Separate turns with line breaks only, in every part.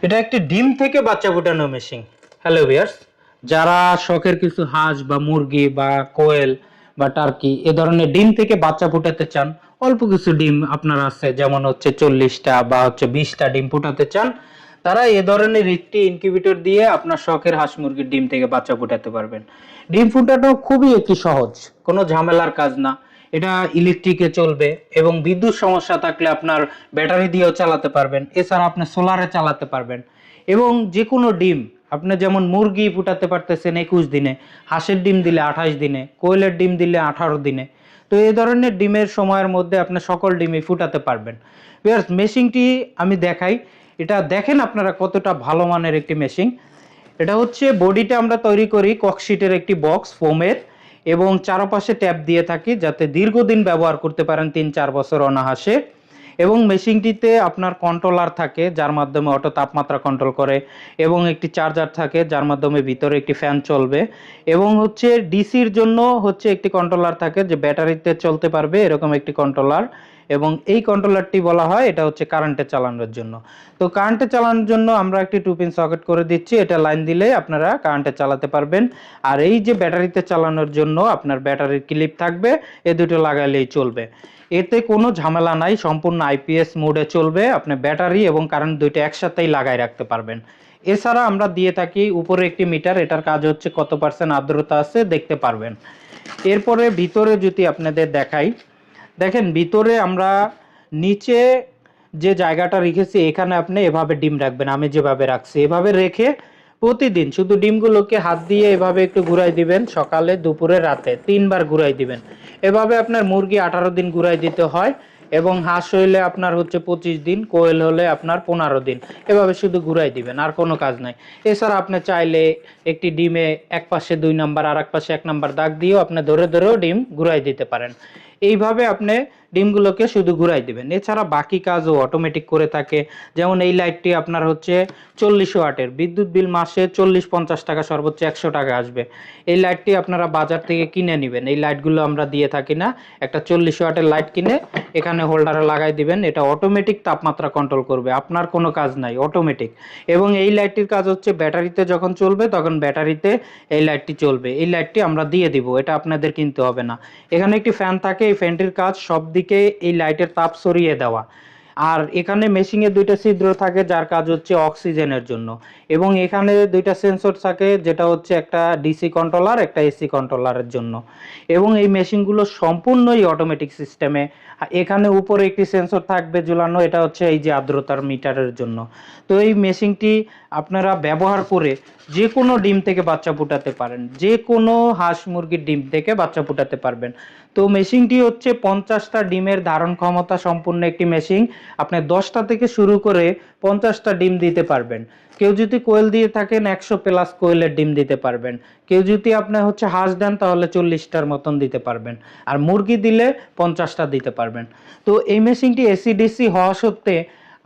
এটা একটি ডিম থেকে বাচ্চা ফোটানো মেশিন। হ্যালো ভিউয়ার্স, যারা শখের কিছু হাঁস বা মুরগি বা কোয়েল বা টার্কি এ ধরনের ডিম থেকে বাচ্চা ফোটাতে চান, অল্প কিছু ডিম আপনার আছে, যেমন হচ্ছে 40টা বা হচ্ছে 20টা ডিম ফোটাতে চান, তারা এ ধরনের একটি ইনকিউবেটর দিয়ে আপনার শখের হাঁস মুরগির ডিম থেকে বাচ্চা ফোটাতে পারবেন। ডিম ফোটানো খুবই একটি সহজ, কোনো ঝামেলার কাজ না। এটা ইলেকট্রিকে চলবে এবং বিদ্যুৎ সমস্যা থাকলে আপনার ব্যাটারি দিয়েও চালাতে পারবেন, এছাড়া আপনি সোলারে চালাতে পারবেন। এবং যে কোনো ডিম আপনি যেমন মুরগি ফুটাতে পারতেছেন 21 দিনে, হাঁসের ডিম দিলে 28 দিনে, কোয়েলের ডিম দিলে 18 দিনে। তো এই ধরনের ডিমের সময়ের মধ্যে আপনি সকল ডিমই ফুটাতে পারবেন। ভিউয়ার্স, মেশিনটি আমি দেখাই, এটা দেখেন আপনারা কতটা ভালো মানের একটি মেশিন। এটা হচ্ছে বডিটা আমরা তৈরি করি ককশিটের একটি বক্স ফোমের, এবং চারপাশে ট্যাপ দিয়ে থাকি যাতে দীর্ঘদিন ব্যবহার করতে পারেন, 3-4 বছর অনায়াসে। এবং মেশিনটিতে আপনার কন্ট্রোলার থাকে যার মাধ্যমে অটো তাপমাত্রা কন্ট্রোল করে, এবং একটি চার্জার থাকে যার মাধ্যমে ভিতরে একটি ফ্যান চলবে, এবং হচ্ছে ডিসির জন্য হচ্ছে একটি কন্ট্রোলার থাকে যে ব্যাটারিতে চলতে পারবে এরকম একটি কন্ট্রোলার। এবং এই কন্ট্রোলারটি বলা হয় এটা হচ্ছে কারেন্টে চালানোর জন্য। তো কারেন্টে চালানোর জন্য আমরা একটি 2 পিন সকেট করে দিচ্ছি, এটা লাইন দিলে আপনারা কারেন্টে চালাতে পারবেন। আর এই যে ব্যাটারিতে চালানোর জন্য আপনার ব্যাটারির ক্লিপ থাকবে, এ দুটো লাগাইলেই চলবে। এতে কোনো ঝামেলা নাই, সম্পূর্ণ আইপিএস মোডে চলবে, আপনি ব্যাটারি এবং কারেন্ট দুইটা একসাথেই লাগাই রাখতে পারবেন। এছাড়া আমরা দিয়ে থাকি উপরে একটি মিটার, এটার কাজ হচ্ছে কত পার্সেন্ট আর্দ্রতা আছে দেখতে পারবেন। এরপরে ভিতরে যদি আপনাদের দেখাই, দেখেন ভিতরে আমরা নিচে যে জায়গাটা রেখেছি এখানে আপনি এভাবে ডিম রাখবেন, আমি যেভাবে রাখছি এভাবে রেখে প্রতিদিন শুধু ডিমগুলোকে হাত দিয়ে এভাবে একটু ঘুরাই দিবেন, সকালে দুপুরে রাতে 3বার ঘুরাই দিবেন। এভাবে আপনার মুরগি 18 দিন ঘুরাই দিতে হয়, এবং হাঁস হইলে আপনার হচ্ছে 25 দিন, কোয়েল হলে আপনার 15 দিন। এভাবে শুধু ঘুরাই দিবেন, আর কোনো কাজ নাই। এছাড়া আপনি চাইলে একটি ডিমে এক পাশে 2 নাম্বার আর এক পাশে 1 নাম্বার দাগ দিয়েও আপনি ধরে ধরেও ডিম ঘুরাই দিতে পারেন। এইভাবে আপনি ডিমগুলোকে শুধু ঘুরাই দিবেন। এছাড়া বাকি কাজও অটোমেটিক করে থাকে। যেমন এই লাইটটি আপনার হচ্ছে 40 ওয়াটের, বিদ্যুৎ বিল মাসে 40-50 টাকা, সর্বোচ্চ 100 টাকা আসবে। এই লাইটটি আপনারা বাজার থেকে কিনে নেবেন, এই লাইটগুলো আমরা দিয়ে থাকি না। একটা 40 ওয়াটের লাইট কিনে এখানে হোল্ডারে লাগাই দিবেন, এটা অটোমেটিক তাপমাত্রা কন্ট্রোল করবে, আপনার কোনো কাজ নাই, অটোমেটিক। এবং এই লাইটটির কাজ হচ্ছে ব্যাটারিতে যখন চলবে তখন ব্যাটারিতে এই লাইটটি চলবে। এই লাইটটি আমরা দিয়ে দিব, এটা আপনাদের কিনতে হবে না। এখানে একটি ফ্যান থাকে, এই ফ্যানটির কাজ সব দিকে এই লাইটের তাপ সরিয়ে দেওয়া। আর এখানে মেশিনে 2টা ছিদ্র থাকে যার কাজ হচ্ছে অক্সিজেনের জন্য। এবং এখানে 2টা সেন্সর থাকে, যেটা হচ্ছে একটা ডিসি কন্ট্রোলার, একটা এসি কন্ট্রোলারের জন্য। এবং এই মেশিনগুলো সম্পূর্ণই অটোমেটিক সিস্টেমে। এখানে উপরে একটি সেন্সর থাকবে ঝুলানো, এটা হচ্ছে এই যে আর্দ্রতার মিটারের জন্য। তো এই মেশিনটি আপনারা ব্যবহার করে যে কোনো ডিম থেকে বাচ্চা ফোটাতে পারেন, যে কোনো হাঁস মুরগির ডিম থেকে বাচ্চা ফোটাতে পারবেন। তো মেশিনটি হচ্ছে 50টা ডিমের ধারণ ক্ষমতা সম্পূর্ণ একটি মেশিন। আপনি 10টা থেকে শুরু করে 50টা ডিম দিতে পারবেন। কেউ যদি কোয়েল দিয়ে থাকেন 100+ কোয়েলের ডিম দিতে পারবেন। কেউ যদি আপনি হচ্ছে হাঁস দেন তাহলে 40টার মতন দিতে পারবেন। আর মুরগি দিলে 50টা দিতে পারবেন। তো এই মেশিনটি এসিডিসি হওয়া সত্ত্বে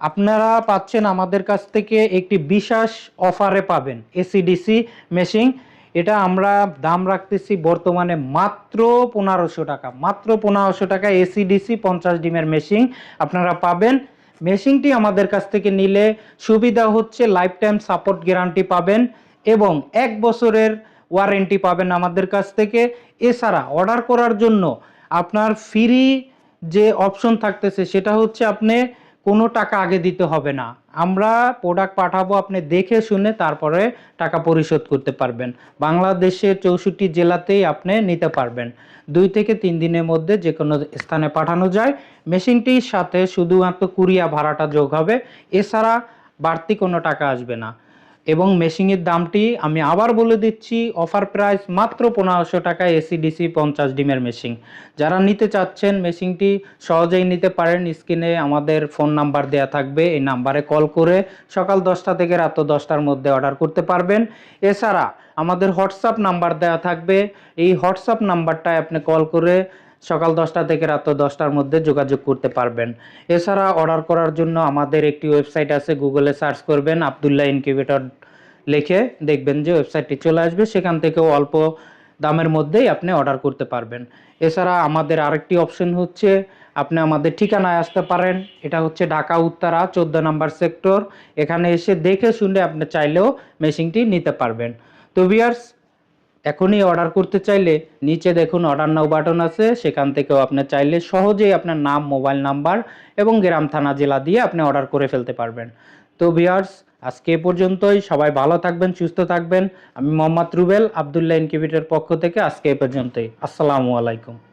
আপনারা পাচ্ছেন আমাদের কাছ থেকে একটি বিশেষ অফারে পাবেন এসিডিসি মেশিন। এটা আমরা দাম রাখতেছি বর্তমানে মাত্র 1500 টাকা, মাত্র 1500 টাকা এসিডিসি 50 ডিমের মেশিন আপনারা পাবেন। মেশিনটি আমাদের কাছ থেকে নিলে সুবিধা হচ্ছে লাইফ টাইম সাপোর্ট গ্যারান্টি পাবেন, এবং 1 বছরের ওয়ারেন্টি পাবেন আমাদের কাছ থেকে। এছাড়া অর্ডার করার জন্য আপনার ফ্রি যে অপশন থাকতেছে সেটা হচ্ছে আপনি কোনো টাকা আগে দিতে হবে না। আমরা প্রোডাক্ট পাঠাবো, আপনি দেখে শুনে তারপরে টাকা পরিশোধ করতে পারবেন। বাংলাদেশের 64 জেলাতেই আপনি নিতে পারবেন। 2 থেকে 3 দিনের মধ্যে যে কোনো স্থানে পাঠানো যায়। মেশিনটির সাথে শুধুমাত্র কুরিয়া ভাড়াটা যোগ হবে, এছাড়া বাড়তি কোনো টাকা আসবে না। এবং মেশিনের দামটি আমি আবার বলে দিচ্ছি, অফার প্রাইস মাত্র 1500 টাকা এসিডিসি 50 ডিমের মেশিন। যারা নিতে চাচ্ছেন মেশিনটি সহজেই নিতে পারেন, স্ক্রিনে আমাদের ফোন নাম্বার দেয়া থাকবে, এই নাম্বারে কল করে সকাল 10টা থেকে রাত 10টার মধ্যে অর্ডার করতে পারবেন। এছাড়া আমাদের হোয়াটসঅ্যাপ নাম্বার দেয়া থাকবে, এই হোয়াটসঅ্যাপ নাম্বারটায় আপনি কল করে সকাল 10টা থেকে রাত 10টার মধ্যে যোগাযোগ করতে পারবেন। এছাড়া অর্ডার করার জন্য আমাদের একটি ওয়েবসাইট আছে, গুগলে সার্চ করবেন আব্দুল্লাহ ইনকিউবেটর লিখে দেখবেন যে ওয়েবসাইটটি চলে আসবে, সেখান থেকেও অল্প দামের মধ্যেই আপনি অর্ডার করতে পারবেন। এছাড়া আমাদের আরেকটি অপশন হচ্ছে আপনি আমাদের ঠিকানায় আসতে পারেন। এটা হচ্ছে ঢাকা উত্তরা 14 নাম্বার সেক্টর। এখানে এসে দেখে শুনে আপনি চাইলেও মেশিনটি নিতে পারবেন। তো ভিউয়ার্স, এখনই অর্ডার করতে চাইলে নিচে দেখুন অর্ডার নাও বাটন আছে, সেখান থেকেও আপনি চাইলে সহজেই আপনার নাম, মোবাইল নাম্বার এবং গ্রাম, থানা, জেলা দিয়ে আপনি অর্ডার করে ফেলতে পারবেন। তো ভিউয়ার্স, আজকে এ পর্যন্তই। সবাই ভালো থাকবেন, সুস্থ থাকবেন। আমি মোহাম্মদ রুবেল, আব্দুল্লাহ ইনকিউবেটর পক্ষ থেকে আজকে এ পর্যন্তই। আসসালামু আলাইকুম।